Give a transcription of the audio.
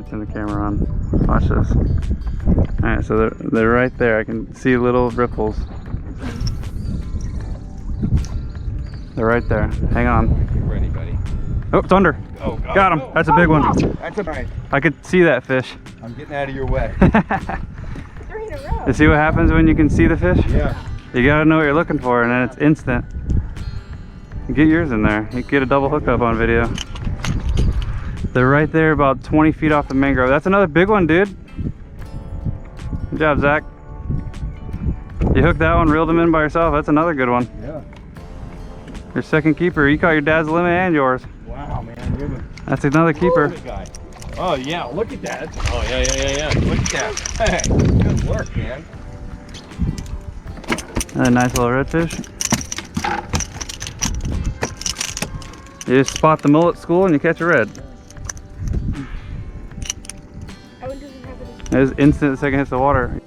Let's turn the camera on. Watch this. Alright, so they're right there. I can see little ripples. They're right there. Hang on. Get ready, buddy. Oh, it's under. Oh, God. Got him. That's a big one. That's all right. I could see that fish. I'm getting out of your way. 3 in a row. You see what happens when you can see the fish? Yeah. You gotta know what you're looking for, and then it's instant. Get yours in there. You can get a double hookup on video. They're right there about 20 feet off the mangrove. That's another big one, dude. Good job, Zach. You hooked that one, reeled him in by yourself. That's another good one. Yeah. Your second keeper. You caught your dad's limit and yours. Wow, man. You're the That's another keeper. guy. Oh, yeah. Look at that. Oh, yeah. Look at that. Hey, good work, man. Another nice little redfish. You just spot the mullet school and you catch a red. That one doesn't have any. It was instant the second it hits the water.